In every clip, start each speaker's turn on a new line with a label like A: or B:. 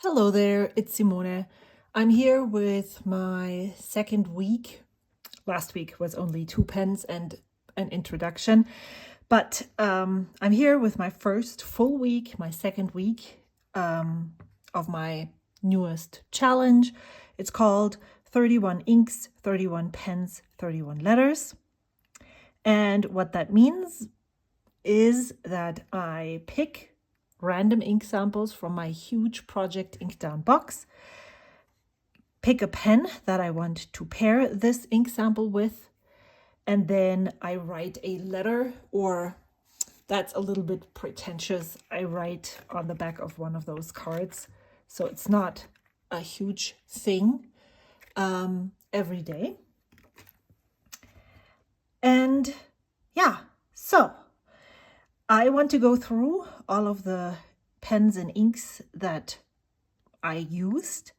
A: Hello there, it's Simone. I'm here with my second week. Last week was only 2 pens and an introduction, but I'm here with my first full week, my second week of my newest challenge. It's called 31 inks, 31 pens, 31 letters. And what that means is that I pick random ink samples from my huge project Inkdown box, pick a pen that I want to pair this ink sample with, and then I write a letter, or that's a little bit pretentious, I write on the back of one of those cards, so it's not a huge thing every day. And yeah, so I want to go through all of the pens and inks that I used,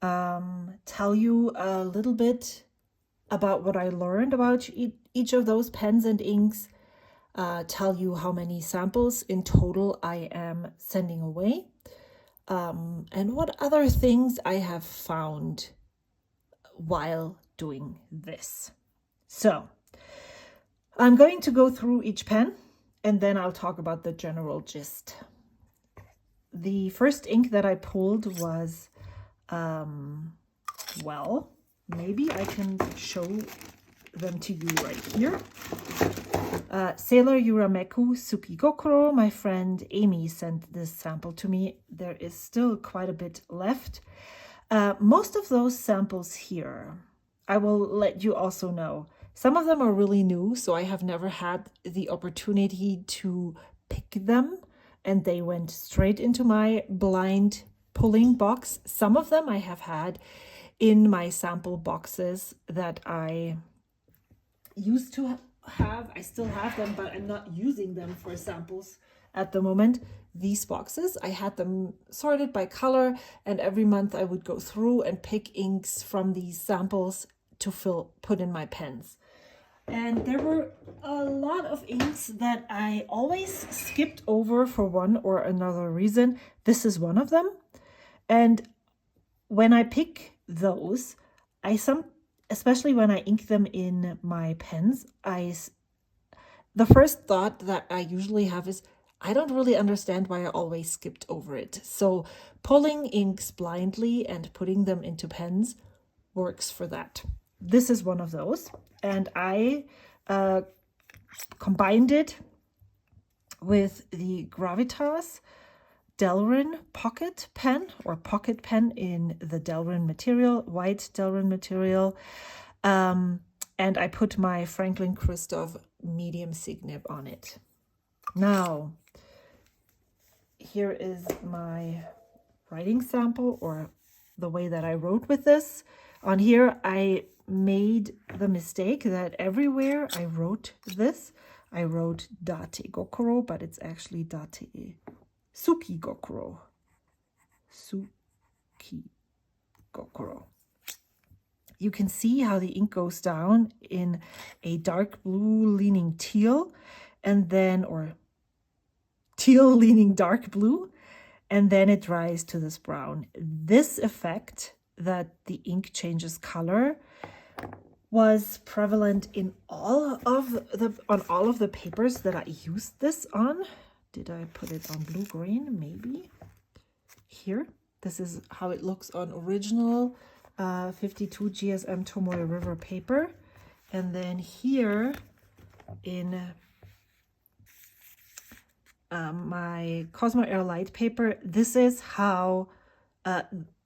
A: tell you a little bit about what I learned about each of those pens and inks, tell you how many samples in total I am sending away, and what other things I have found while doing this. So I'm going to go through each pen, and then I'll talk about the general gist. The first ink that I pulled was, well, maybe I can show them to you right here. Sailor Yurameku Suki Gokoro. My friend Amy sent this sample to me. There is still quite a bit left. Most of those samples here, I will let you also know, some of them are really new, so I have never had the opportunity to pick them, and they went straight into my blind pulling box. Some of them I have had in my sample boxes that I used to have. I still have them, but I'm not using them for samples at the moment. These boxes, I had them sorted by color, and every month I would go through and pick inks from these samples to put in my pens. And there were a lot of inks that I always skipped over for one or another reason. This is one of them. And when I pick those, especially when I ink them in my pens, the first thought that I usually have is, I don't really understand why I always skipped over it. So pulling inks blindly and putting them into pens works for that. This is one of those, and I combined it with the Gravitas Delrin pocket pen, or pocket pen in the Delrin material, white Delrin material, and I put my Franklin Christoph medium Signib on it. Now, here is my writing sample, or the way that I wrote with this. On here, I made the mistake that everywhere I wrote this, I wrote Date Gokoro, but it's actually Date Suki Gokoro. Suki Gokoro. You can see how the ink goes down in a dark blue leaning teal, and then, or teal leaning dark blue, and then it dries to this brown. This effect that the ink changes color was prevalent in all of the papers that I used this on. Did I put it on blue-green? Maybe. Here. This is how it looks on original 52 GSM Tomoe River paper. And then here in my Cosmo Air Light paper, this is how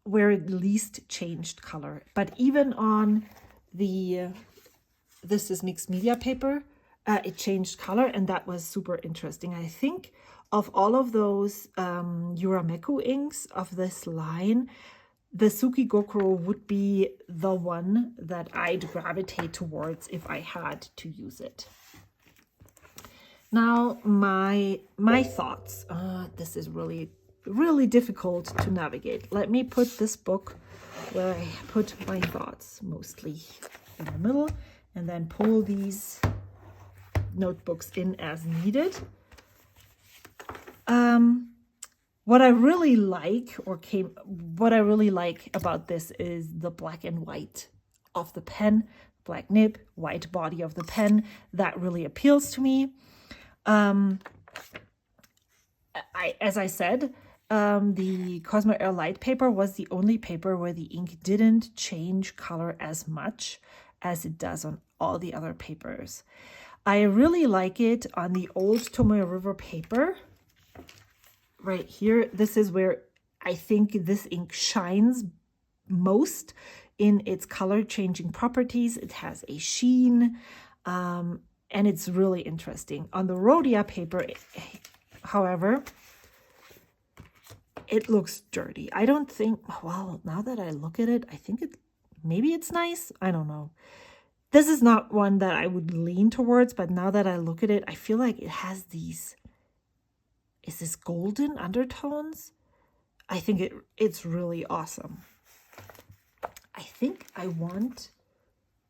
A: where it least changed color. But even on this is mixed media paper, it changed color, and that was super interesting. I think of all of those Yurameku inks of this line, the Suki Gokoro would be the one that I'd gravitate towards if I had to use it. Now, my thoughts. This is really difficult to navigate. Let me put this book where I put my thoughts, mostly in the middle, and then pull these notebooks in as needed. What I really like what I really like about this is the black and white of the pen, black nib, white body of the pen. That really appeals to me. As I said, the Cosmo Air Light paper was the only paper where the ink didn't change color as much as it does on all the other papers. I really like it on the old Tomoe River paper. Right here, this is where I think this ink shines most in its color changing properties. It has a sheen, and it's really interesting. On the Rhodia paper, however, it looks dirty. I don't think, well, now that I look at it, I think maybe it's nice. I don't know. This is not one that I would lean towards, but now that I look at it, I feel like it has these, is this golden undertones? I think it's really awesome. I think I want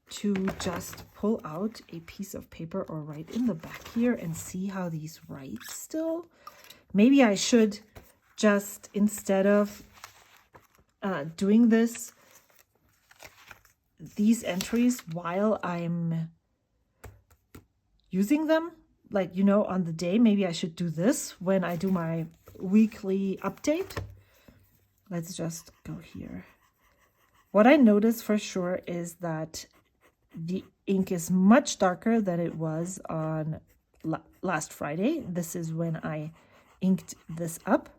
A: to just pull out a piece of paper or write in the back here and see how these write still. Maybe I should just, instead of doing these entries while I'm using them, like, you know, on the day, maybe I should do this when I do my weekly update. Let's just go here. What I noticed for sure is that the ink is much darker than it was on last Friday. This is when I inked this up,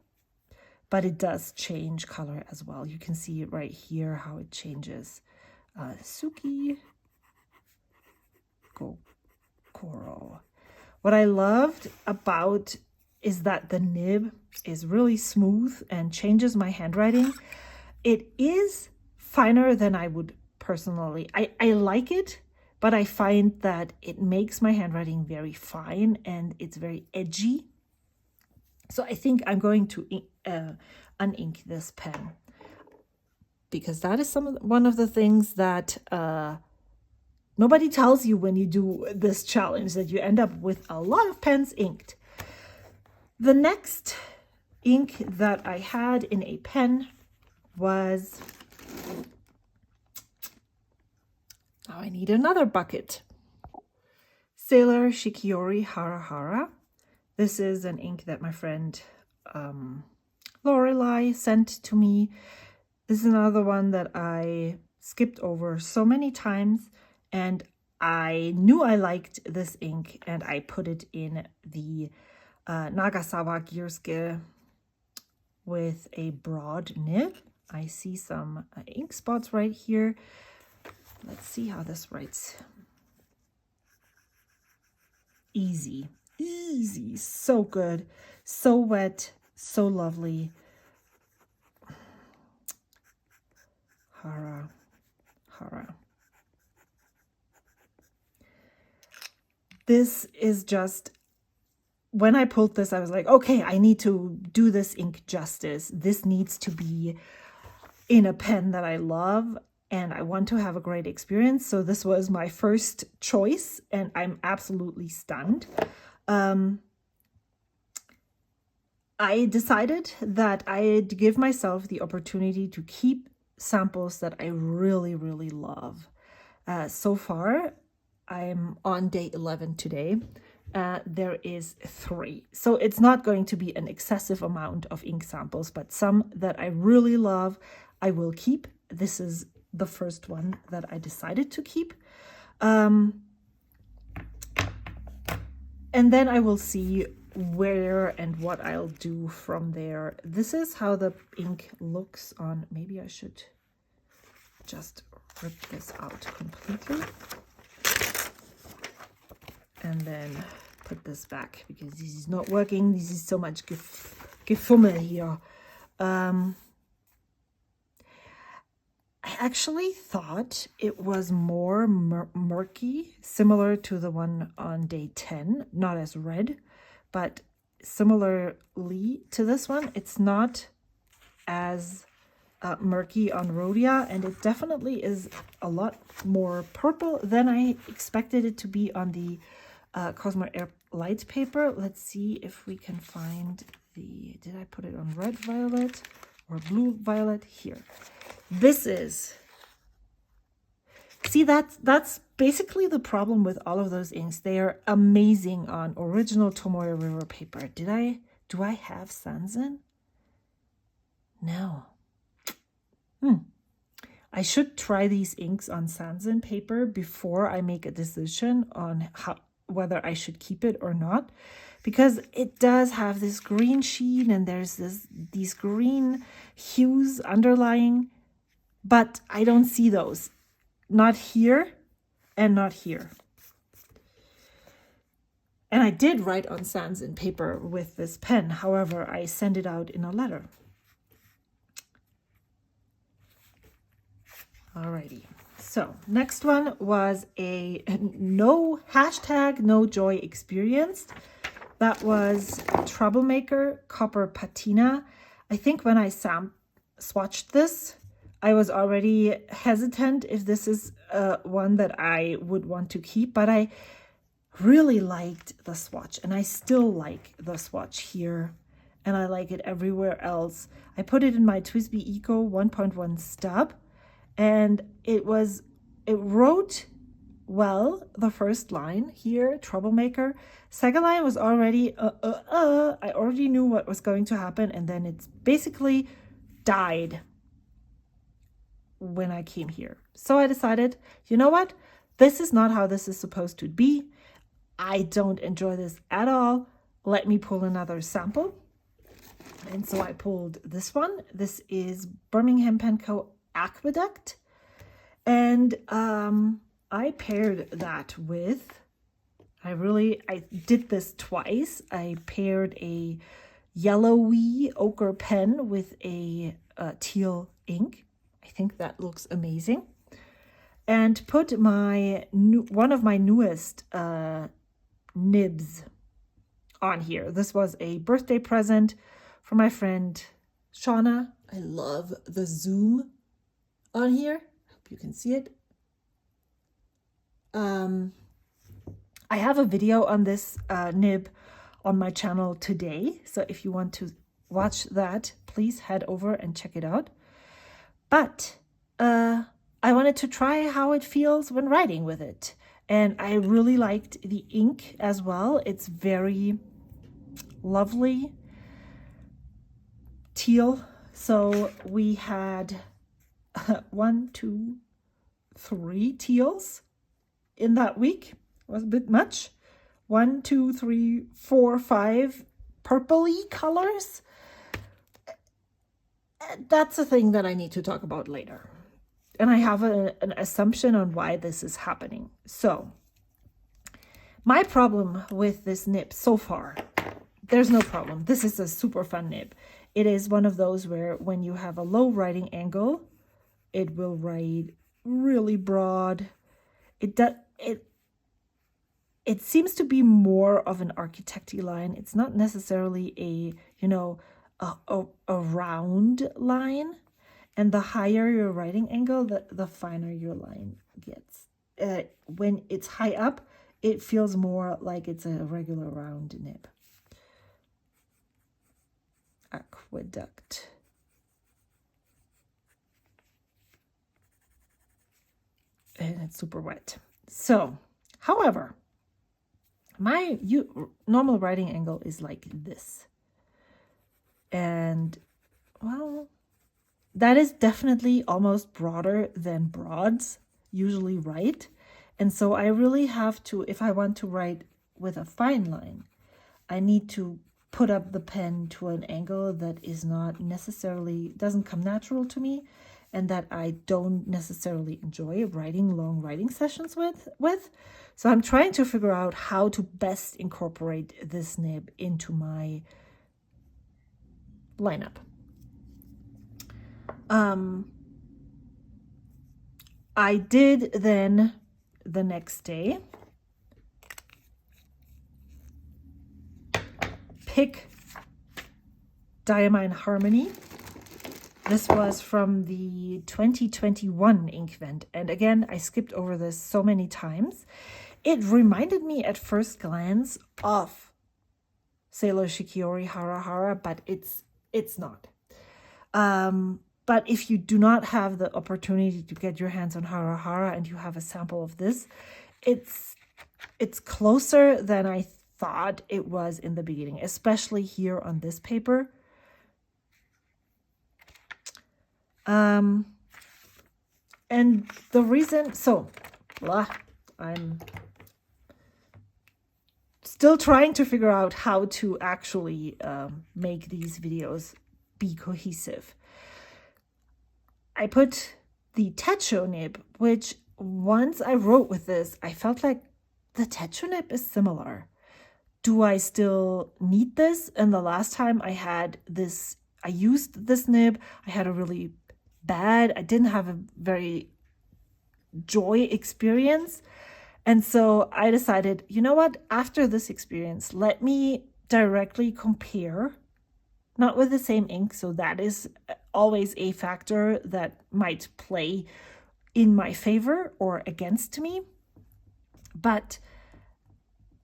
A: but it does change color as well. You can see it right here, how it changes. Suki, Gokoro. What I loved about is that the nib is really smooth and changes my handwriting. It is finer than I would personally. I like it, but I find that it makes my handwriting very fine and it's very edgy. So I think I'm going to unink this pen, because that is one of the things that nobody tells you when you do this challenge, that you end up with a lot of pens inked. The next ink that I had in a pen was, now I need another bucket. Sailor Shikiori Hara. This is an ink that my friend Lorelei sent to me. This is another one that I skipped over so many times, and I knew I liked this ink, and I put it in the Nagasawa Gearske with a broad nib. I see some ink spots right here. Let's see how this writes. Easy, so good, so wet, so lovely. Hara. This is just, when I pulled this, I was like, okay, I need to do this ink justice. This needs to be in a pen that I love, and I want to have a great experience. So this was my first choice, and I'm absolutely stunned. I decided that I'd give myself the opportunity to keep samples that I really, really love. So far, I'm on day 11 today. There is 3. So it's not going to be an excessive amount of ink samples, but some that I really love, I will keep. This is the first one that I decided to keep. And then I will see where and what I'll do from there. This is how the ink looks on. Maybe I should just rip this out completely and then put this back, because this is not working. This is so much gefummel here. I actually thought it was more murky, similar to the one on day 10, not as red, but similarly to this one. It's not as murky on Rhodia, and it definitely is a lot more purple than I expected it to be on the Cosmo Air Light paper. Let's see if we can find the, did I put it on red violet or blue violet? Here. This is, see, that's basically the problem with all of those inks. They are amazing on original Tomoe River paper. Do I have Sanzen? No. I should try these inks on Sanzen paper before I make a decision on whether I should keep it or not, because it does have this green sheen and there's these green hues underlying, but I don't see those. Not here and not here. And I did write on Sanzen paper with this pen. However, I sent it out in a letter. Alrighty, so next one was a no joy experienced. That was Troublemaker Copper Patina. I think when I swatched this, I was already hesitant if this is one that I would want to keep, but I really liked the swatch, and I still like the swatch here, and I like it everywhere else. I put it in my TWSBI Eco 1.1 stub, and it wrote well, the first line here, Troublemaker. Second line was already, I already knew what was going to happen, and then it's basically died when I came here. So I decided, you know what? This is not how this is supposed to be. I don't enjoy this at all. Let me pull another sample. And so I pulled this one. This is Birmingham Pen Co. Aqueduct, and I paired that with, I did this twice. I paired a yellowy ochre pen with a teal ink. I think that looks amazing, and put one of my newest nibs on here. This was a birthday present from my friend Shauna. I love the zoom on here. Hope you can see it. I have a video on this nib on my channel today, so if you want to watch that, please head over and check it out. But I wanted to try how it feels when writing with it, and I really liked the ink as well. It's very lovely teal. So we had 1, 2, 3 teals in that week. It was a bit much. 1, 2, 3, 4, 5 purpley colors. That's a thing that I need to talk about later. And I have an assumption on why this is happening. So my problem with this nib so far, there's no problem. This is a super fun nib. It is one of those where when you have a low writing angle, it will write really broad. It seems to be more of an architecty line. It's not necessarily a round line. And the higher your writing angle, the finer your line gets. When it's high up, it feels more like it's a regular round nib. Aqueduct. And it's super wet. So, however, my normal writing angle is like this. And, well, that is definitely almost broader than broads usually write. And so I really have to, if I want to write with a fine line, I need to put up the pen to an angle that is not necessarily, doesn't come natural to me, and that I don't necessarily enjoy writing long writing sessions with. So I'm trying to figure out how to best incorporate this nib into my lineup. I did then the next day pick Diamine Harmony. This was from the 2021 Inkvent, and again I skipped over this so many times. It reminded me at first glance of Sailor Shikiori Hara, but it's not. But if you do not have the opportunity to get your hands on Hara and you have a sample of this, it's closer than I thought it was in the beginning, especially here on this paper. And the reason, I'm still trying to figure out how to actually make these videos be cohesive. I put the techo nib, which once I wrote with this, I felt like the techo nib is similar. Do I still need this? And the last time I had this, I used this nib, I had a really bad, I didn't have a very joy experience. And so I decided, you know what, after this experience, let me directly compare, not with the same ink. So that is always a factor that might play in my favor or against me. But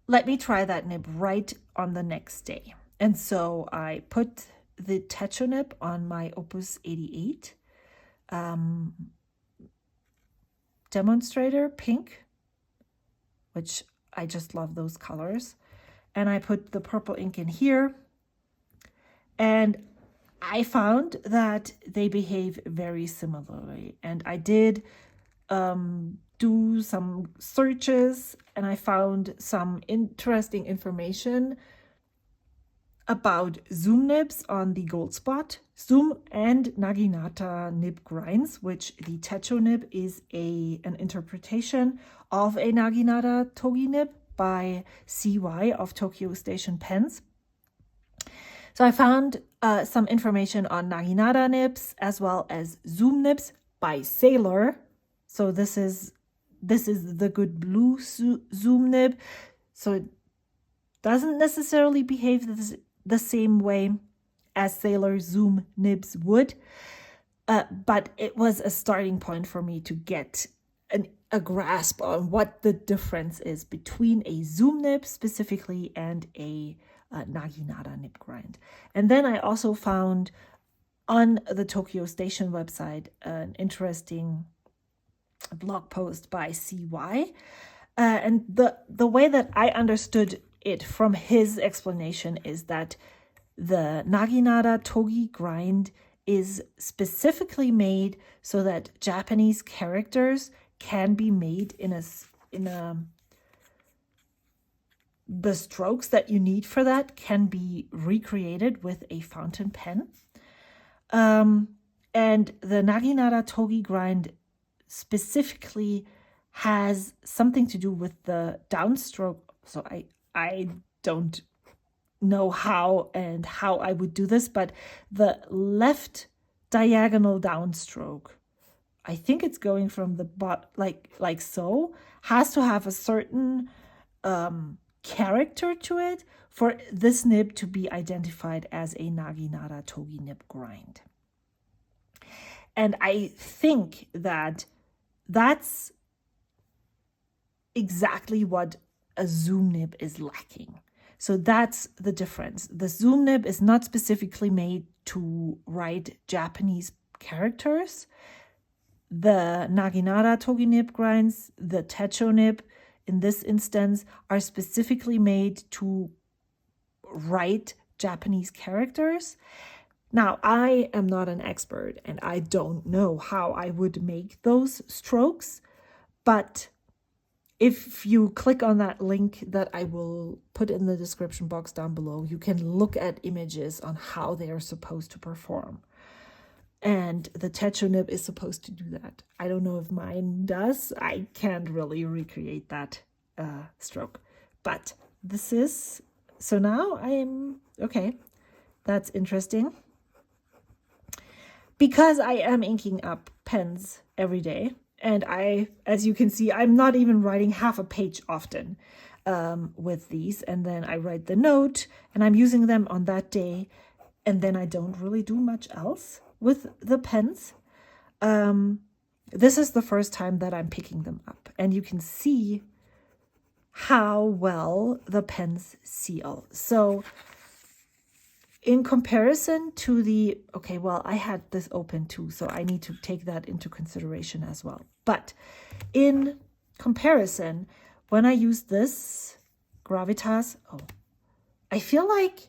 A: let me try that nib right on the next day. And so I put the techo nib on my Opus 88 demonstrator pink, which I just love those colors. And I put the purple ink in here. And I found that they behave very similarly. And I did do some searches, and I found some interesting information about zoom nibs on the gold spot, zoom and Naginata nib grinds, which the techo nib is an interpretation of a Naginata togi nib by CY of Tokyo Station Pens. So I found some information on Naginata nibs as well as zoom nibs by Sailor. So this is the good blue zoom nib. So it doesn't necessarily behave the same way as Sailor zoom nibs would, but it was a starting point for me to get a grasp on what the difference is between a zoom nib specifically and a Naginata nib grind. And then I also found on the Tokyo Station website an interesting blog post by CY, and the way that I understood it from his explanation is that the Naginata togi grind is specifically made so that Japanese characters can be made the strokes that you need for that can be recreated with a fountain pen. And the Naginata togi grind specifically has something to do with the downstroke. So I don't know how I would do this, but the left diagonal downstroke, I think it's going from the bottom, like so, has to have a certain character to it for this nib to be identified as a Naginata togi nib grind. And I think that that's exactly what a zoom nib is lacking. So that's the difference. The zoom nib is not specifically made to write Japanese characters. The Naginata togi nib grinds, the techo nib in this instance, are specifically made to write Japanese characters. Now, I am not an expert and I don't know how I would make those strokes, but if you click on that link that I will put in the description box down below, you can look at images on how they are supposed to perform. And the techo nib is supposed to do that. I don't know if mine does. I can't really recreate that stroke. But this is, so now I am, okay, that's interesting. Because I am inking up pens every day, and as you can see, I'm not even writing half a page often with these. And then I write the note, and I'm using them on that day. And then I don't really do much else with the pens. This is the first time that I'm picking them up. And you can see how well the pens seal. So in comparison to the, okay, well, I had this open too, so I need to take that into consideration as well. But in comparison, when I use this Gravitas, oh, I feel like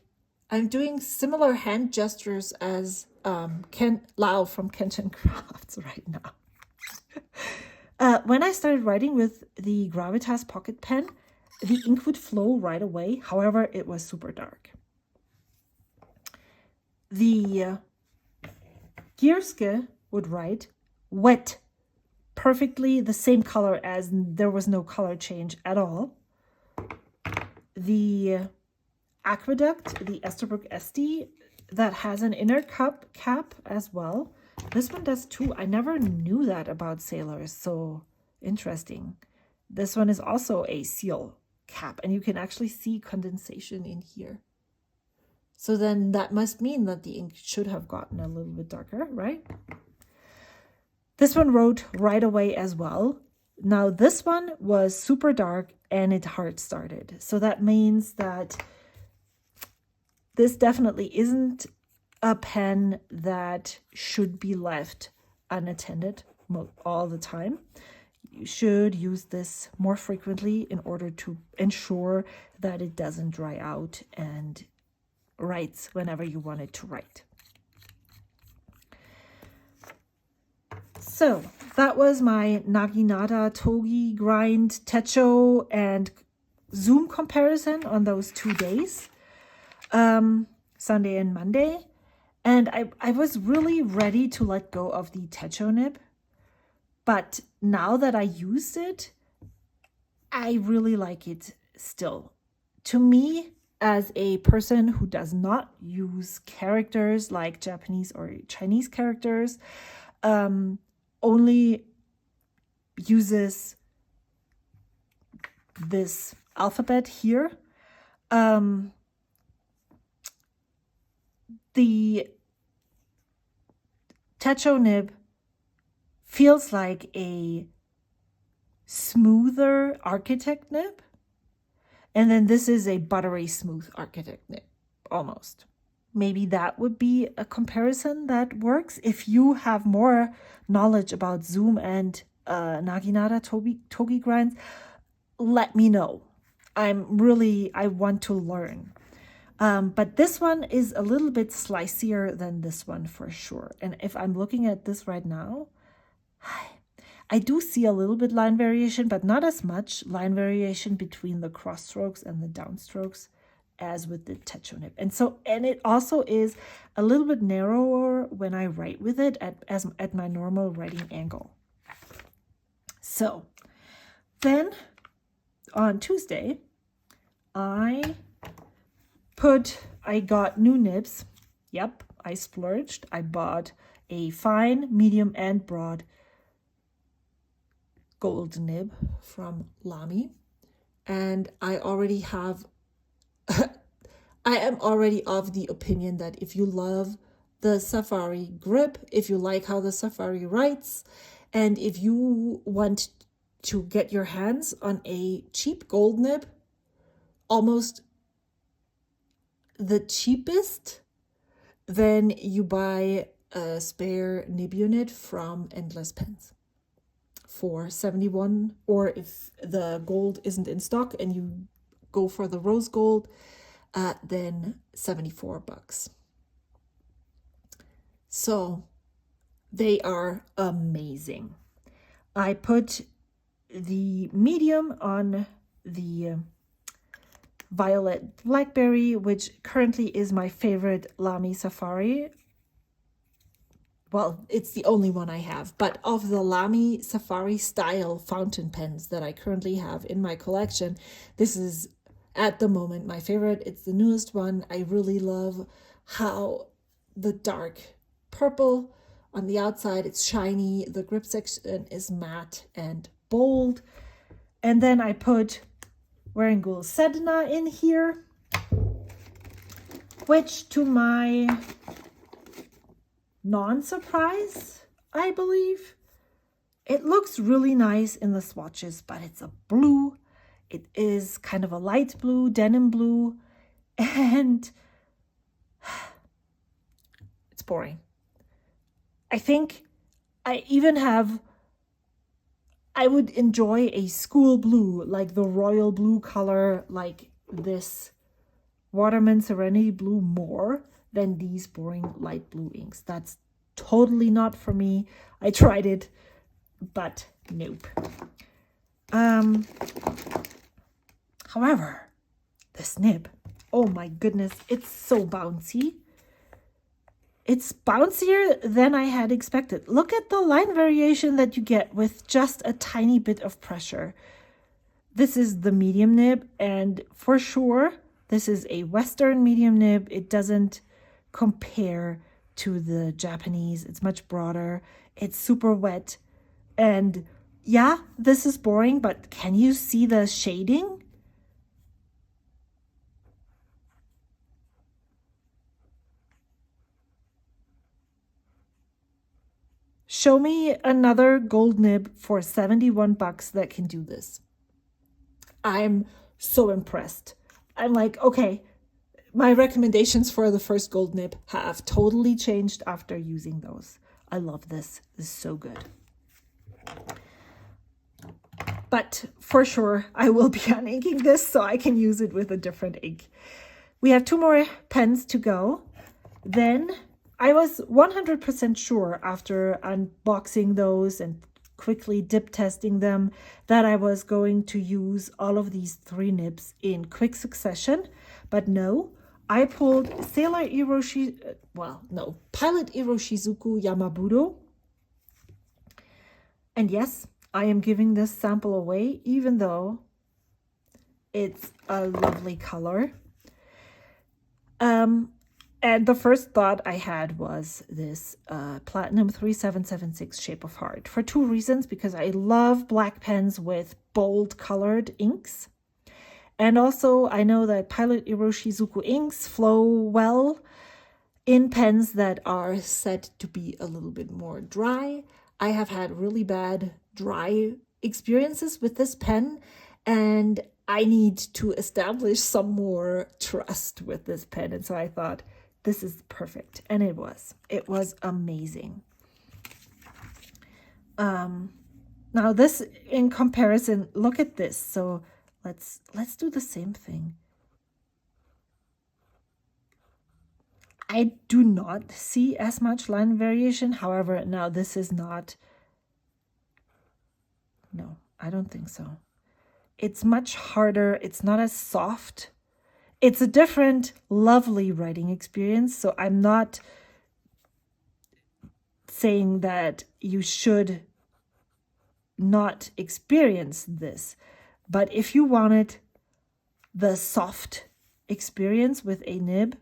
A: I'm doing similar hand gestures as Lau from Kenshin Crafts right now. When I started writing with the Gravitas pocket pen, the ink would flow right away. However, it was super dark. The Gearske would write wet, perfectly the same color as there was no color change at all. The Aqueduct, the Esterbrook Estie, that has an inner cap as well. This one does too. I never knew that about sailors, so interesting. This one is also a seal cap, and you can actually see condensation in here. So then that must mean that the ink should have gotten a little bit darker, right? This one wrote right away as well. Now this one was super dark and it hard started. So that means that this definitely isn't a pen that should be left unattended all the time. You should use this more frequently in order to ensure that it doesn't dry out and writes whenever you want it to write. So that was my Naginata Togi grind techo and zoom comparison on those 2 days, Sunday and Monday. And I was really ready to let go of the techo nib. But now that I used it, I really like it still. To me, as a person who does not use characters like Japanese or Chinese characters, only uses this alphabet here, the techo nib feels like a smoother architect nib. And then this is a buttery smooth architect nib, almost. Maybe that would be a comparison that works. If you have more knowledge about zoom and Naginata Togi grinds, let me know. I want to learn. But this one is a little bit slicier than this one for sure. And if I'm looking at this right now, I do see a little bit line variation, but not as much line variation between the cross strokes and the downstrokes as with the techo nib. And it also is a little bit narrower when I write with it at my normal writing angle. So then on Tuesday, I got new nibs. Yep, I splurged. I bought a fine, medium, and broad gold nib from Lamy. And I already have, I am already of the opinion that if you love the Safari grip, if you like how the Safari writes, and if you want to get your hands on a cheap gold nib, almost the cheapest, then you buy a spare nib unit from Endless Pens for 71, or if the gold isn't in stock and you go for the rose gold, then $74. So they are amazing. I put the medium on the Violet Blackberry, which currently is my favorite Lamy Safari. Well, it's the only one I have, but of the Lamy Safari style fountain pens that I currently have in my collection, this is at the moment my favorite. It's the newest one. I really love how the dark purple on the outside, it's shiny. The grip section is matte and bold. And then I put Wearingeul Sedna in here, which to my non-surprise, I believe, it looks really nice in the swatches, but it's a blue. It is kind of a light blue, denim blue, and boring. I think I would enjoy a school blue, like the royal blue color, like this Waterman Serenity blue, more than these boring light blue inks. That's totally not for me. I tried it, but nope. However, this nib, oh my goodness, it's so bouncy. It's bouncier than I had expected. Look at the line variation that you get with just a tiny bit of pressure. This is the medium nib, and for sure, this is a Western medium nib. It doesn't compare to the Japanese. It's much broader. It's super wet. And yeah, this is boring, but can you see the shading? Show me another gold nib for 71 bucks that can do this. I'm so impressed. I'm like, okay, my recommendations for the first gold nib have totally changed after using those. I love this. This is so good. But for sure, I will be uninking this so I can use it with a different ink. We have 2 more pens to go. Then I was 100% sure after unboxing those and quickly dip testing them that I was going to use all of these 3 nibs in quick succession. But no, I pulled Pilot Iroshizuku Yama budo. And yes, I am giving this sample away, even though it's a lovely color. And the first thought I had was this Platinum 3776 Shape of Heart for 2 reasons. Because I love black pens with bold colored inks. And also I know that Pilot Iroshizuku inks flow well in pens that are said to be a little bit more dry. I have had really bad dry experiences with this pen, and I need to establish some more trust with this pen. And so I thought, this is perfect. And it was amazing. Now this, in comparison, look at this. So let's do the same thing. I do not see as much line variation. However, now this is not, no, I don't think so. It's much harder. It's not as soft. It's a different, lovely writing experience. So I'm not saying that you should not experience this. But if you wanted the soft experience with a nib,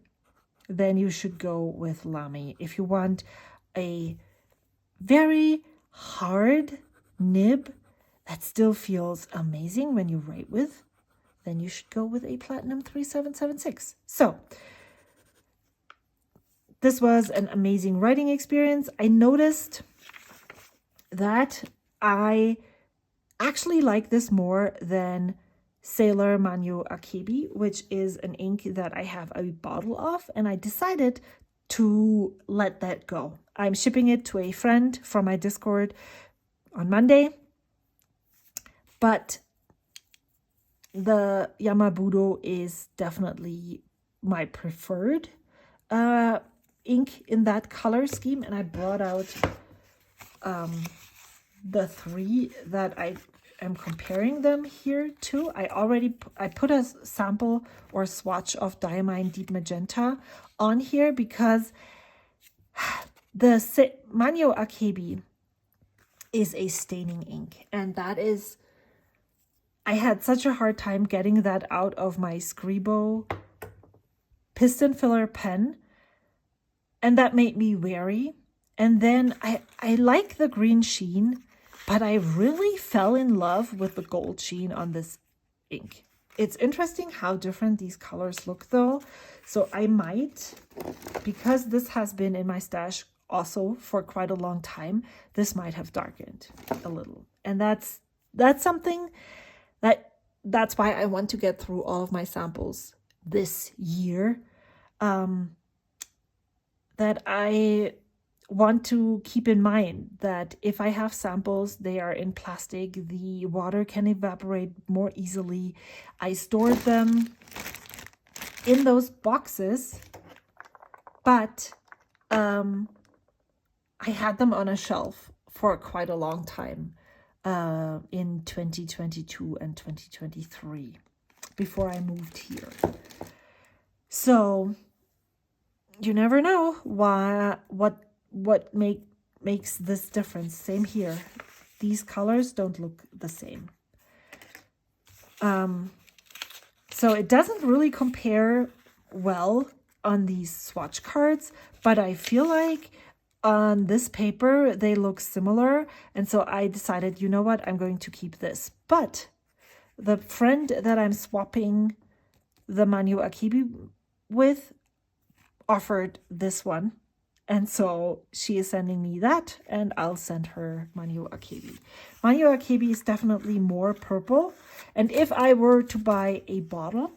A: then you should go with Lamy. If you want a very hard nib that still feels amazing when you write with, then you should go with a Platinum 3776. So this was an amazing writing experience. I noticed that I actually like this more than Sailor Manyo Akebi, which is an ink that I have a bottle of, and I decided to let that go. I'm shipping it to a friend from my Discord on Monday, but the Yama budo is definitely my preferred ink in that color scheme, and I brought out the 3 that I am comparing them here to. I put a sample or swatch of Diamine Deep Magenta on here because the Manyo Akebi is a staining ink, and that is, I had such a hard time getting that out of my Scribo piston filler pen, and that made me wary. And then I like the green sheen, but I really fell in love with the gold sheen on this ink. It's interesting how different these colors look though. So I might, because this has been in my stash also for quite a long time, this might have darkened a little. And that's something that's why I want to get through all of my samples this year. that I want to keep in mind, that if I have samples, they are in plastic, the water can evaporate more easily. I stored them in those boxes, but I had them on a shelf for quite a long time in 2022 and 2023 before I moved here. So you never know what makes this difference. Same here. These colors don't look the same. So it doesn't really compare well on these swatch cards, but I feel like on this paper they look similar, and so I decided, you know what, I'm going to keep this. But the friend that I'm swapping the Manyo Akebi with offered this one, and so she is sending me that, and I'll send her Manyo Akebi. Manyo Akebi is definitely more purple, and if I were to buy a bottle,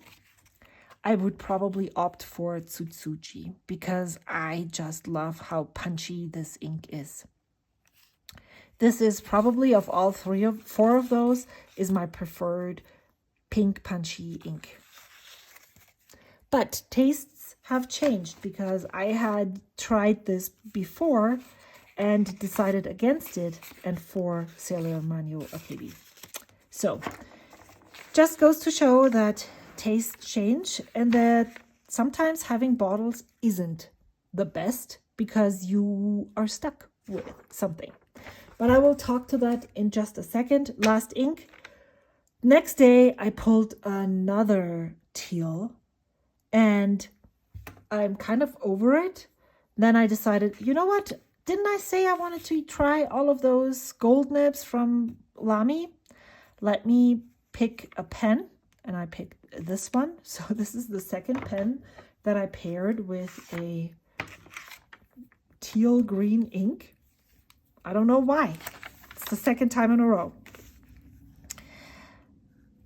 A: I would probably opt for Tsutsuji because I just love how punchy this ink is. This is probably, of all four of those, is my preferred pink punchy ink. But tastes have changed because I had tried this before and decided against it and for Sailor Manyo Akebi. So, just goes to show that tastes change and that sometimes having bottles isn't the best because you are stuck with something. But I will talk to that in just a second. Last ink. Next day, I pulled another teal and I'm kind of over it. Then I decided, you know what? Didn't I say I wanted to try all of those gold nibs from Lamy? Let me pick a pen, and I picked this one. So this is the second pen that I paired with a teal green ink. I don't know why. It's the second time in a row.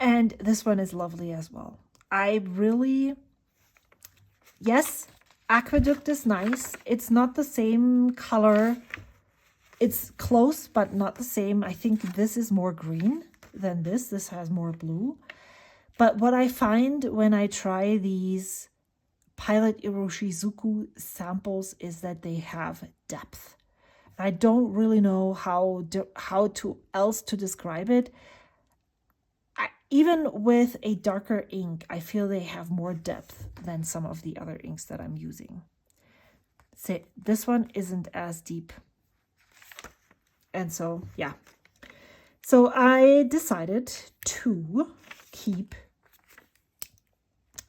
A: And this one is lovely as well. Yes, Aqueduct is nice. It's not the same color. It's close, but not the same. I think this is more green than this. This has more blue. But what I find when I try these Pilot Iroshizuku samples is that they have depth. I don't really know how else to describe it. Even with a darker ink, I feel they have more depth than some of the other inks that I'm using. So this one isn't as deep. And so, yeah. So I decided to keep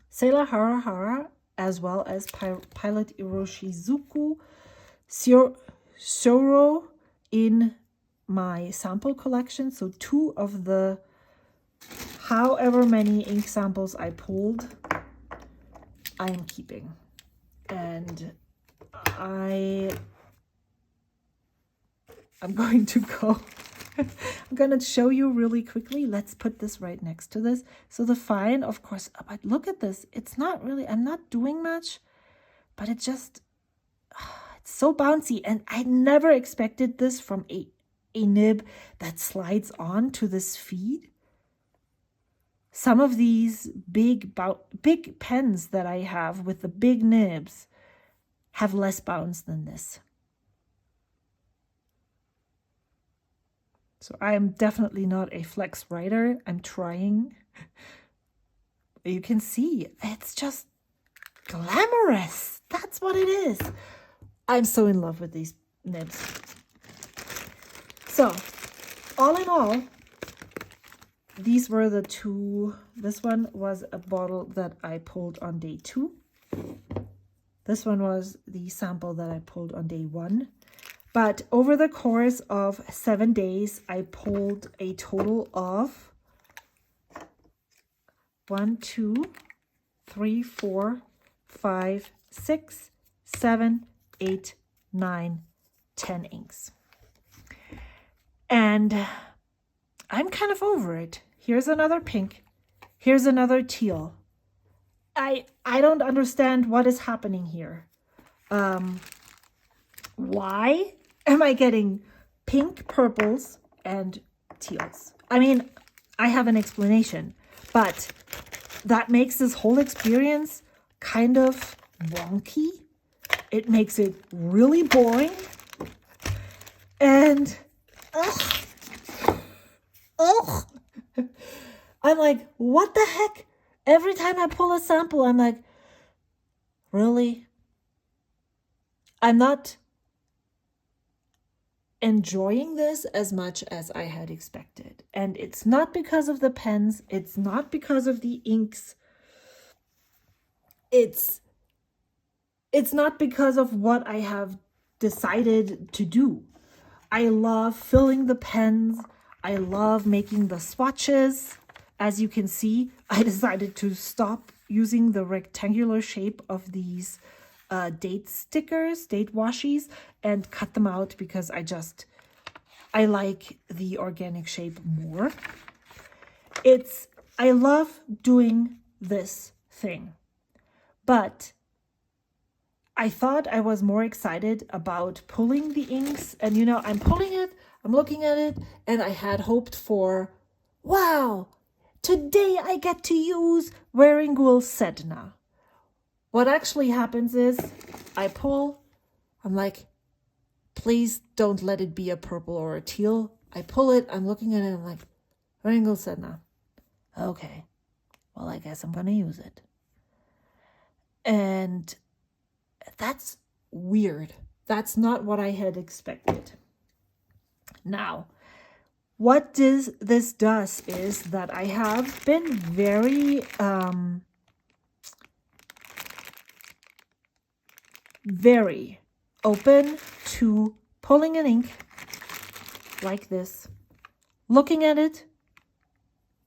A: Sailor Hara as well as Pilot Iroshizuku Shoro in my sample collection. So 2 of the however many ink samples I pulled, I am keeping. And I'm going to go. I'm going to show you really quickly. Let's put this right next to this. So the fine, of course, but look at this. It's not really, I'm not doing much, but it just, it's so bouncy. And I never expected this from a nib that slides on to this feed. Some of these big pens that I have with the big nibs have less bounce than this. So I am definitely not a flex writer. I'm trying. You can see, it's just glamorous. That's what it is. I'm so in love with these nibs. So, all in all, these were the 2. This one was a bottle that I pulled on day 2. This one was the sample that I pulled on day 1. But over the course of 7 days, I pulled a total of 1, 2, 3, 4, 5, 6, 7, 8, 9, 10 inks. And I'm kind of over it. Here's another pink. Here's another teal. I don't understand what is happening here. why am I getting pink, purples, and teals? I mean, I have an explanation, but that makes this whole experience kind of wonky. It makes it really boring. And, I'm like, what the heck? Every time I pull a sample, I'm like, really? I'm not enjoying this as much as I had expected. And it's not because of the pens. It's not because of the inks. It's not because of what I have decided to do. I love filling the pens. I love making the swatches. As you can see, I decided to stop using the rectangular shape of these date stickers, date washies, and cut them out because I like the organic shape more. I love doing this thing, but I thought I was more excited about pulling the inks, and I'm pulling it, I'm looking at it, and I had hoped for, wow, today I get to use Wearingeul Sedna. What actually happens is I pull, I'm like, please don't let it be a purple or a teal. I pull it, I'm looking at it, I'm like, Wearingeul Sedna. Okay, well, I guess I'm going to use it. And that's weird. That's not what I had expected. Now, what this does is that I have been very very open to pulling an ink like this, looking at it,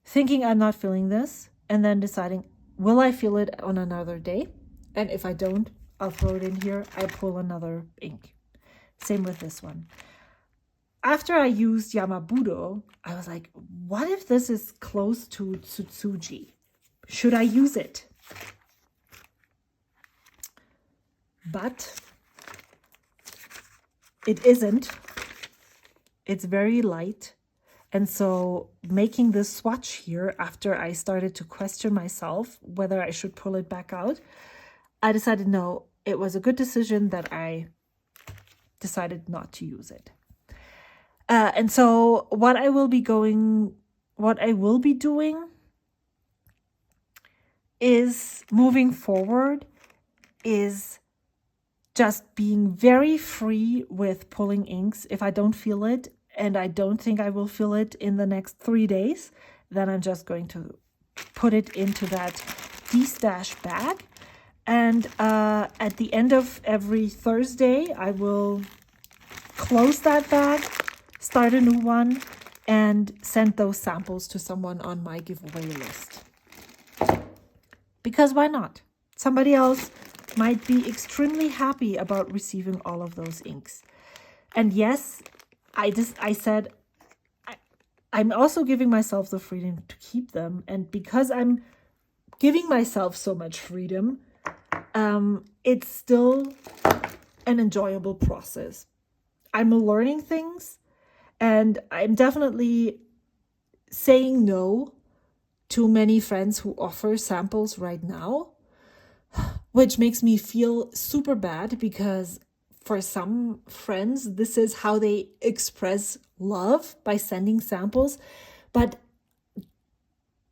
A: thinking I'm not feeling this, and then deciding, will I feel it on another day? And if I don't, I'll throw it in here. I pull another ink. Same with this one. After I used Yama budo, I was like, what if this is close to Tsutsuji? Should I use it? But it isn't. It's very light. And so making this swatch here, after I started to question myself whether I should pull it back out, I decided no, it was a good decision that I decided not to use it. And so what I will be doing is moving forward is just being very free with pulling inks. If I don't feel it, and I don't think I will feel it in the next 3 days, then I'm just going to put it into that de-stash bag. And at the end of every Thursday, I will close that bag, start a new one, and send those samples to someone on my giveaway list. Because why not? Somebody else might be extremely happy about receiving all of those inks. And yes, I said, I'm also giving myself the freedom to keep them. And because I'm giving myself so much freedom, it's still an enjoyable process. I'm learning things, and I'm definitely saying no to many friends who offer samples right now, which makes me feel super bad because for some friends, this is how they express love, by sending samples. But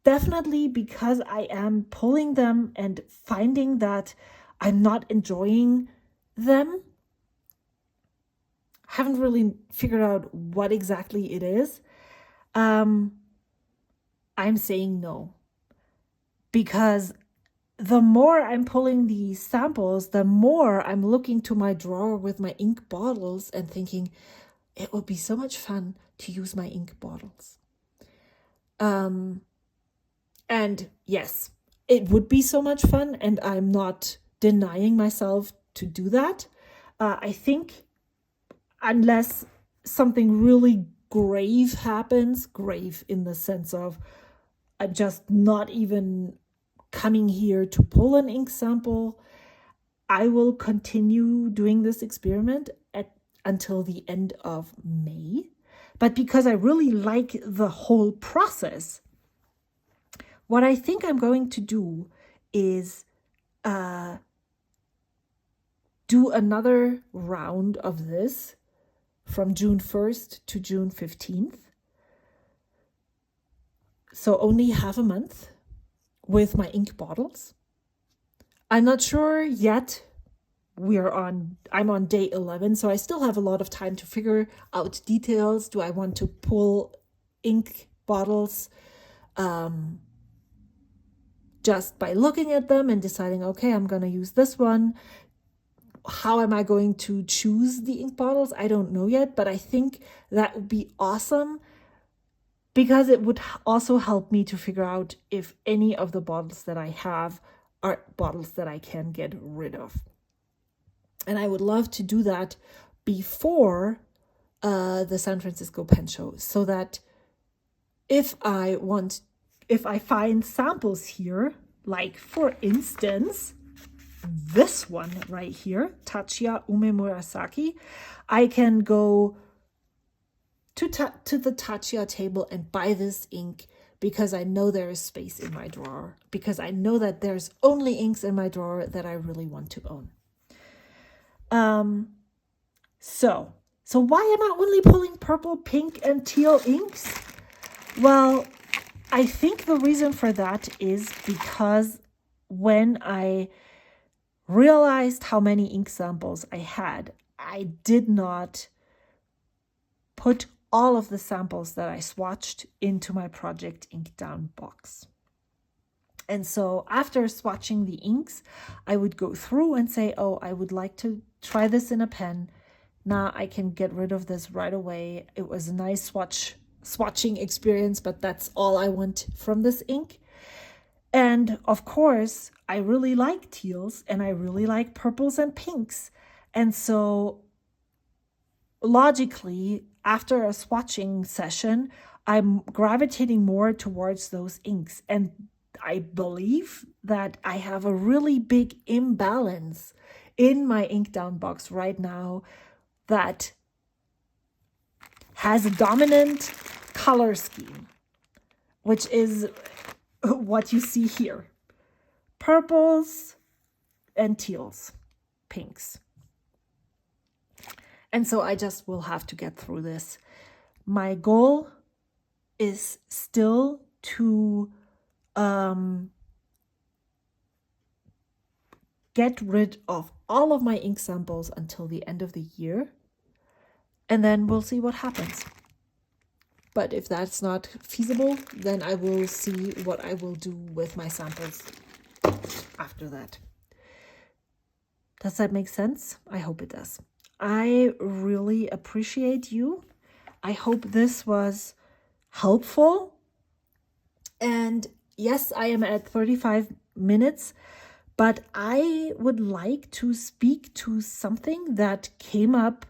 A: definitely because I am pulling them and finding that I'm not enjoying them, haven't really figured out what exactly it is. I'm saying no, because the more I'm pulling these samples, the more I'm looking to my drawer with my ink bottles and thinking, it would be so much fun to use my ink bottles. And yes, it would be so much fun, and I'm not denying myself to do that. I think unless something really grave happens, grave in the sense of I'm just not even coming here to pull an ink sample, I will continue doing this experiment until the end of May. But because I really like the whole process, what I think I'm going to do is do another round of this from June 1st to June 15th. So only half a month with my ink bottles. I'm not sure yet. I'm on day 11, so I still have a lot of time to figure out details. Do I want to pull ink bottles just by looking at them and deciding, okay, I'm going to use this one? How am I going to choose the ink bottles? I don't know yet, but I think that would be awesome because it would also help me to figure out if any of the bottles that I have are bottles that I can get rid of. And I would love to do that before the San Francisco Pen Show, so that if I find samples here, like for instance, this one right here, Tachiya Ume Murasaki, I can go to the Tachiya table and buy this ink because I know there is space in my drawer, because I know that there's only inks in my drawer that I really want to own. So why am I only pulling purple, pink, and teal inks? Well, I think the reason for that is because when I realized how many ink samples I had, I did not put all of the samples that I swatched into my project Inkdown box. And so after swatching the inks, I would go through and say, oh, I would like to try this in a pen. Now I can get rid of this right away. It was a nice swatching experience, but that's all I want from this ink. And of course, I really like teals and I really like purples and pinks. And so logically, after a swatching session, I'm gravitating more towards those inks. And I believe that I have a really big imbalance in my Inkdown box right now that has a dominant color scheme, which is what you see here. Purples and teals, pinks. And so I just will have to get through this. My goal is still to get rid of all of my ink samples until the end of the year. And then we'll see what happens. But if that's not feasible, then I will see what I will do with my samples after that. Does that make sense? I hope it does. I really appreciate you. I hope this was helpful. And yes, I am at 35 minutes, but I would like to speak to something that came up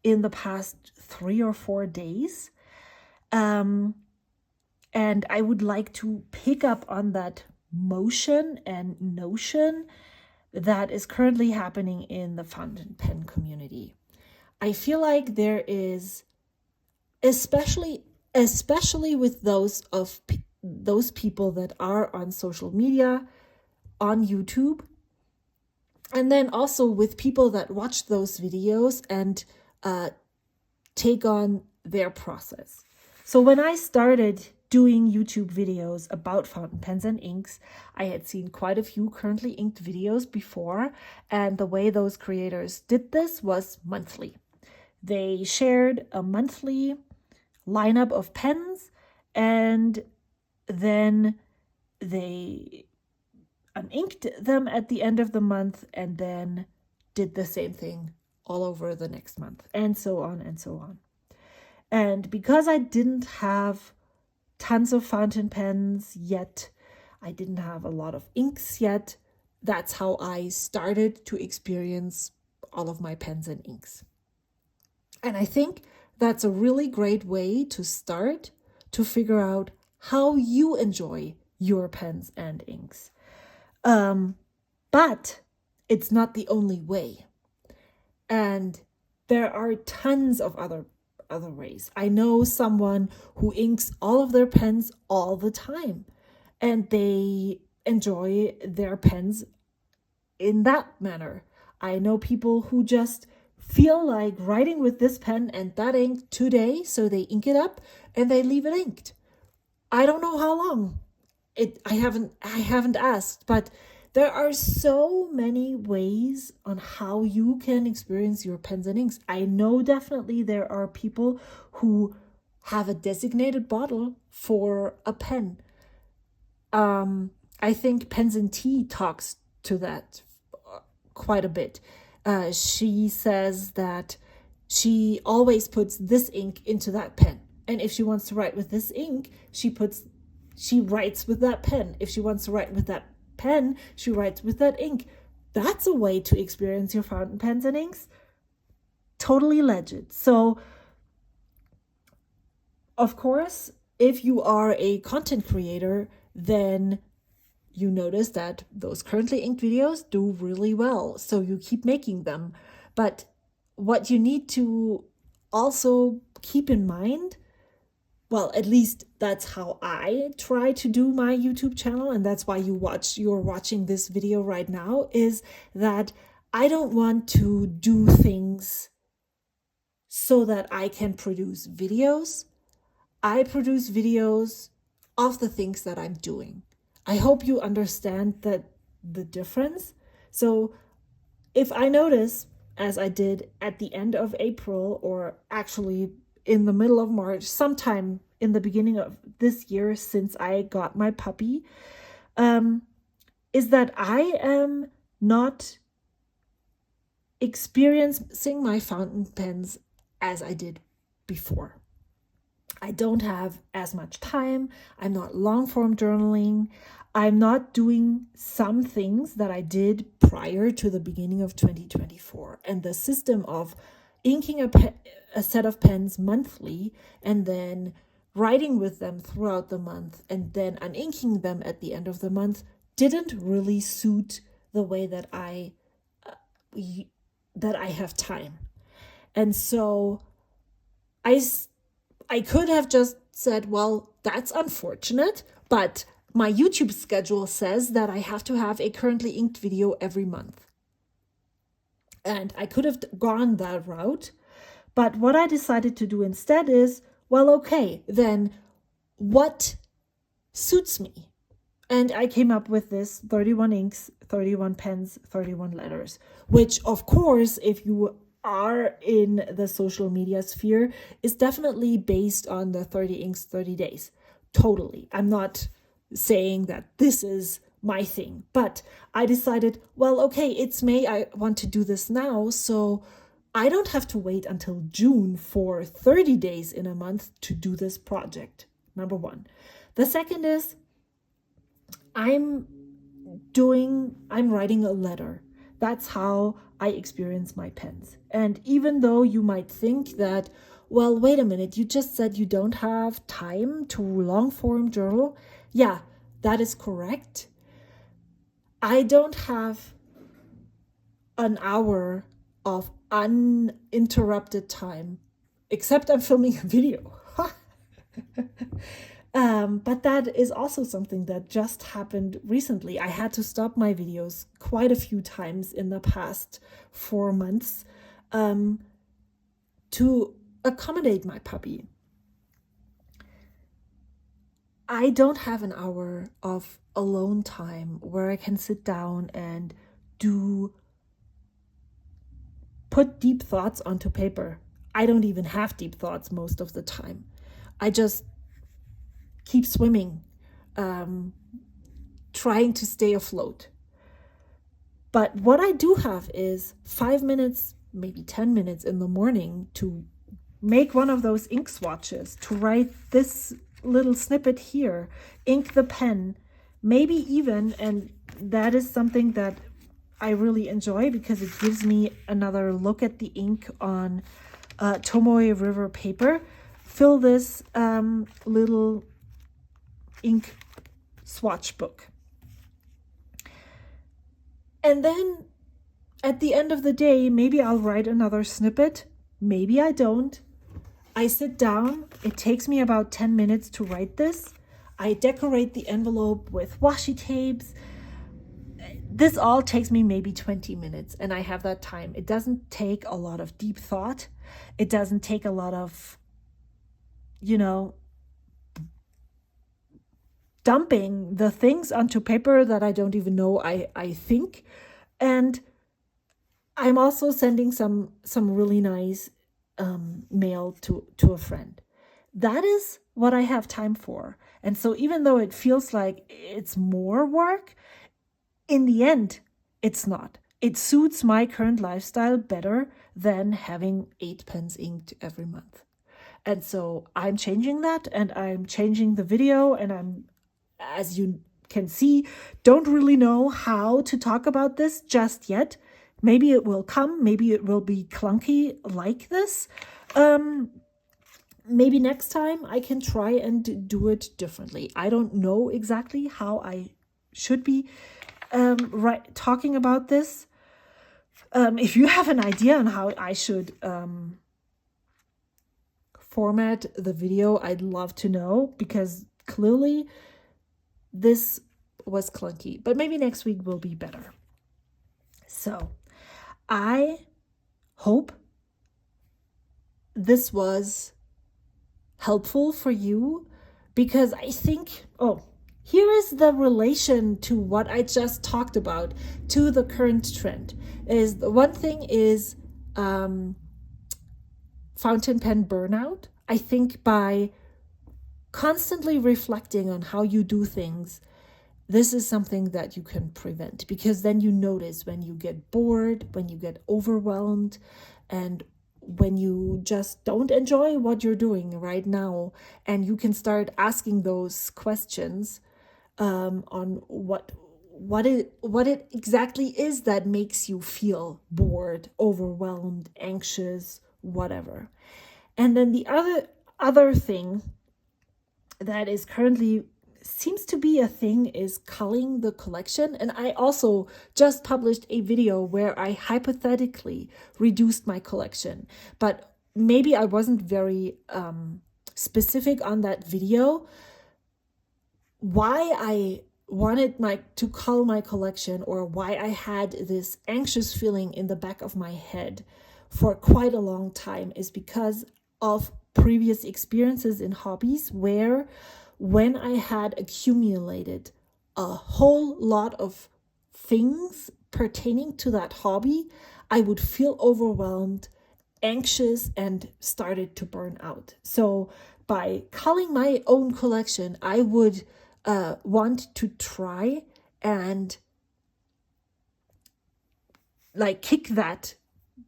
A: in the past 3 or 4 days. And I would like to pick up on that motion and notion that is currently happening in the fountain pen community. I feel like there is, especially with those people that are on social media, on YouTube, and then also with people that watch those videos and take on their process. So when I started doing YouTube videos about fountain pens and inks, I had seen quite a few currently inked videos before, and the way those creators did this was monthly. They shared a monthly lineup of pens, and then they uninked them at the end of the month and then did the same thing all over the next month, and so on and so on. And because I didn't have tons of fountain pens yet, I didn't have a lot of inks yet, that's how I started to experience all of my pens and inks. And I think that's a really great way to start to figure out how you enjoy your pens and inks. But it's not the only way. And there are tons of other ways. I know someone who inks all of their pens all the time, and they enjoy their pens in that manner. I know people who just feel like writing with this pen and that ink today, so they ink it up and they leave it inked. I don't know how long. I haven't asked, but there are so many ways on how you can experience your pens and inks. I know definitely there are people who have a designated bottle for a pen. I think Pens and Tea talks to that quite a bit. She says that she always puts this ink into that pen. And if she wants to write with this ink, she writes with that pen. If she wants to write with that pen, she writes with that ink. That's a way to experience your fountain pens and inks. Totally legit. So, of course, if you are a content creator, then you notice that those currently inked videos do really well. So you keep making them. But what you need to also keep in mind, well, at least that's how I try to do my YouTube channel, and that's why you're watching this video right now, is that I don't want to do things so that I can produce videos. I produce videos of the things that I'm doing. I hope you understand that the difference. So if I notice, as I did at the end of April, or actually in the middle of March, sometime in the beginning of this year since I got my puppy, is that I am not experiencing my fountain pens as I did before. I don't have as much time. I'm not long form journaling. I'm not doing some things that I did prior to the beginning of 2024. And the system of inking a set of pens monthly and then writing with them throughout the month and then uninking them at the end of the month didn't really suit the way that I have time. And so I could have just said, well, that's unfortunate, but my YouTube schedule says that I have to have a currently inked video every month. And I could have gone that route. But what I decided to do instead is, well, okay, then what suits me? And I came up with this 31 inks, 31 pens, 31 letters, which, of course, if you are in the social media sphere, is definitely based on the 30 inks, 30 days. Totally. I'm not saying that this is my thing, but I decided, well, okay, it's May. I want to do this now. So I don't have to wait until June for 30 days in a month to do this project. Number one. The second is I'm writing a letter. That's how I experience my pens. And even though you might think that, well, wait a minute, you just said you don't have time to long form journal. Yeah, that is correct. I don't have an hour of uninterrupted time, except I'm filming a video. But that is also something that just happened recently. I had to stop my videos quite a few times in the past 4 months to accommodate my puppy. I don't have an hour of alone time where I can sit down and put deep thoughts onto paper. I don't even have deep thoughts most of the time. I just keep swimming, trying to stay afloat. But what I do have is 5 minutes, maybe 10 minutes in the morning to make one of those ink swatches, to write this little snippet here, ink the pen, maybe even, and that is something that I really enjoy because it gives me another look at the ink on Tomoe River paper, fill this little ink swatch book. And then at the end of the day, maybe I'll write another snippet. Maybe I don't. I sit down. It takes me about 10 minutes to write this. I decorate the envelope with washi tapes. This all takes me maybe 20 minutes, and I have that time. It doesn't take a lot of deep thought. It doesn't take a lot of, you know, dumping the things onto paper that I don't even know I think. And I'm also sending some really nice mail to a friend. That is what I have time for. And so even though it feels like it's more work, in the end, it's not. It suits my current lifestyle better than having 8 pens inked every month. And so I'm changing that, and I'm changing the video, and I'm, as you can see, don't really know how to talk about this just yet. Maybe it will come. Maybe it will be clunky like this. Maybe next time I can try and do it differently. I don't know exactly how I should be talking about this. If you have an idea on how I should format the video, I'd love to know, because clearly this was clunky, but maybe next week will be better. So I hope this was helpful for you, because I think, here is the relation to what I just talked about to the current trend. Is the one thing is fountain pen burnout. I think by constantly reflecting on how you do things, this is something that you can prevent, because then you notice when you get bored, when you get overwhelmed, and when you just don't enjoy what you're doing right now, and you can start asking those questions on what it exactly is that makes you feel bored, overwhelmed, anxious, whatever. And then the other thing that is currently seems to be a thing is culling the collection. And I also just published a video where I hypothetically reduced my collection, but maybe I wasn't very specific on that video. Why I wanted to cull my collection, or why I had this anxious feeling in the back of my head for quite a long time, is because of previous experiences in hobbies where, when I had accumulated a whole lot of things pertaining to that hobby, I would feel overwhelmed, anxious, and started to burn out. So by culling my own collection, I would want to try and kick that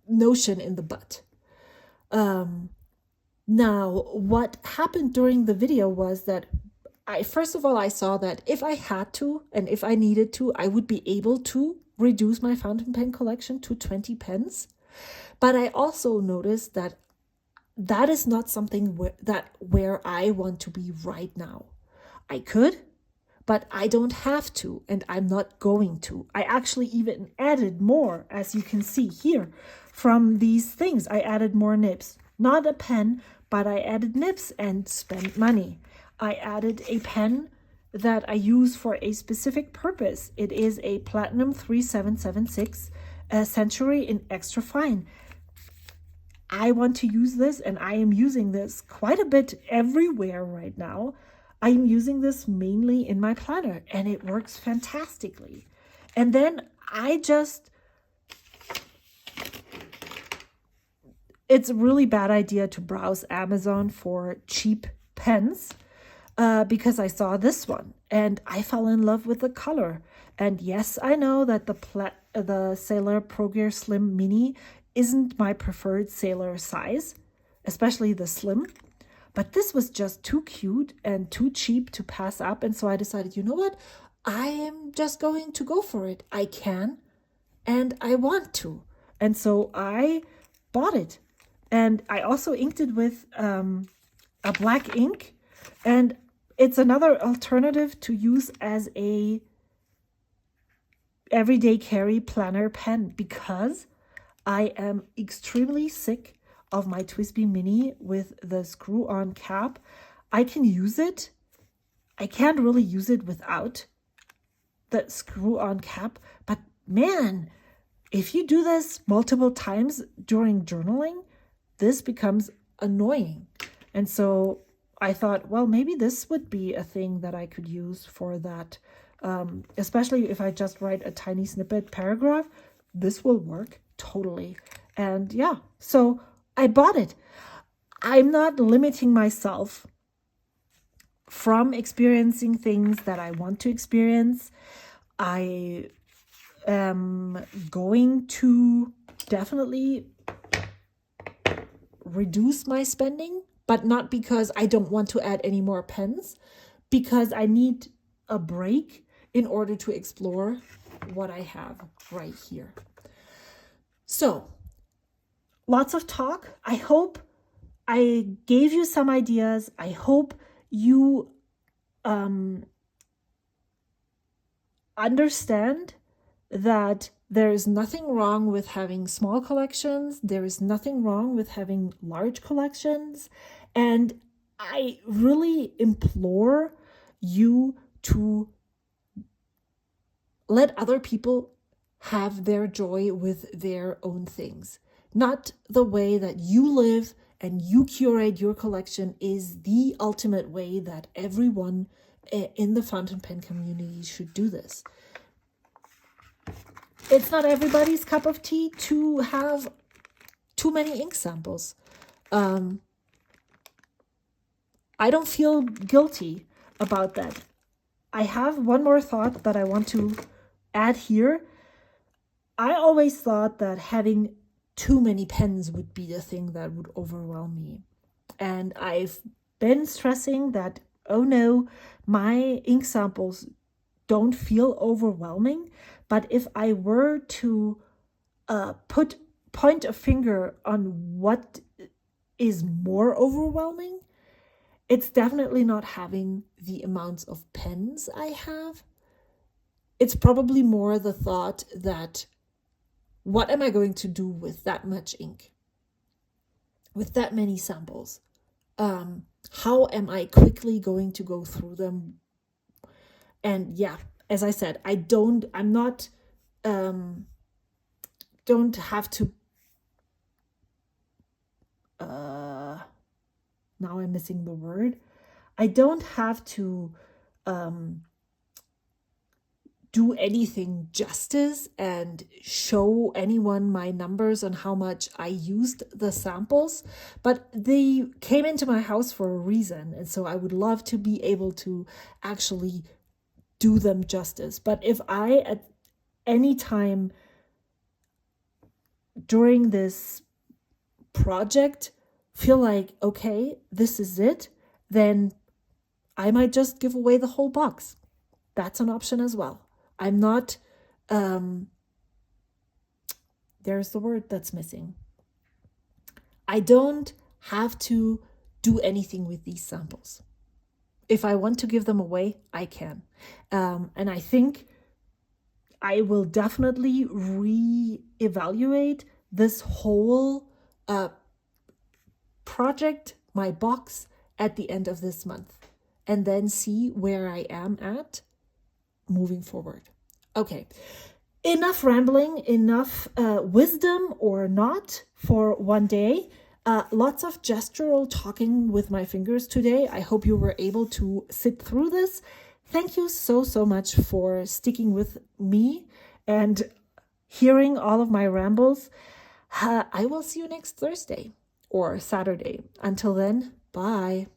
A: notion in the butt. Now, what happened during the video was that first of all, I saw that if I had to and if I needed to, I would be able to reduce my fountain pen collection to 20 pens. But I also noticed that that is not something where I want to be right now. I could, but I don't have to, and I'm not going to. I actually even added more, as you can see here, from these things. I added more nibs. Not a pen, but I added nibs and spent money. I added a pen that I use for a specific purpose. It is a Platinum 3776 Century in extra fine. I want to use this, and I am using this quite a bit everywhere right now. I'm using this mainly in my planner, and it works fantastically. And then it's a really bad idea to browse Amazon for cheap pens, because I saw this one and I fell in love with the color. And yes, I know that the Sailor Pro Gear Slim Mini isn't my preferred Sailor size, especially the slim. But this was just too cute and too cheap to pass up. And so I decided, you know what? I am just going to go for it. I can and I want to. And so I bought it. And I also inked it with a black ink. And it's another alternative to use as a everyday carry planner pen because I am extremely sick of my TWSBI Mini with the screw-on cap. I can use it. I can't really use it without the screw-on cap. But man, if you do this multiple times during journaling, this becomes annoying. And so I thought, well, maybe this would be a thing that I could use for that. Especially if I just write a tiny snippet paragraph, this will work totally. And yeah, so I bought it. I'm not limiting myself from experiencing things that I want to experience. I am going to definitely reduce my spending, but not because I don't want to add any more pens, because I need a break in order to explore what I have right here. So, lots of talk. I hope I gave you some ideas. I hope you understand that there is nothing wrong with having small collections. There is nothing wrong with having large collections. And I really implore you to let other people have their joy with their own things. Not the way that you live and you curate your collection is the ultimate way that everyone in the fountain pen community should do this. It's not everybody's cup of tea to have too many ink samples. I don't feel guilty about that. I have one more thought that I want to add here. I always thought that having too many pens would be the thing that would overwhelm me. And I've been stressing that, oh no, my ink samples don't feel overwhelming. But if I were to point a finger on what is more overwhelming, it's definitely not having the amounts of pens I have. It's probably more the thought that, what am I going to do with that much ink? With that many samples? How am I quickly going to go through them? And yeah, as I said, don't have to, now I'm missing the word. I don't have to do anything justice and show anyone my numbers on how much I used the samples, but they came into my house for a reason. And so I would love to be able to actually do them justice. But if I at any time during this project feel like, okay, this is it, then I might just give away the whole box. That's an option as well. I'm not, there's the word that's missing. I don't have to do anything with these samples. If I want to give them away, I can. And I think I will definitely reevaluate this whole project, my box, at the end of this month. And then see where I am at moving forward. Okay, enough rambling, enough wisdom or not for one day. Lots of gestural talking with my fingers today. I hope you were able to sit through this. Thank you so much for sticking with me and hearing all of my rambles. I will see you next Thursday or Saturday. Until then, bye.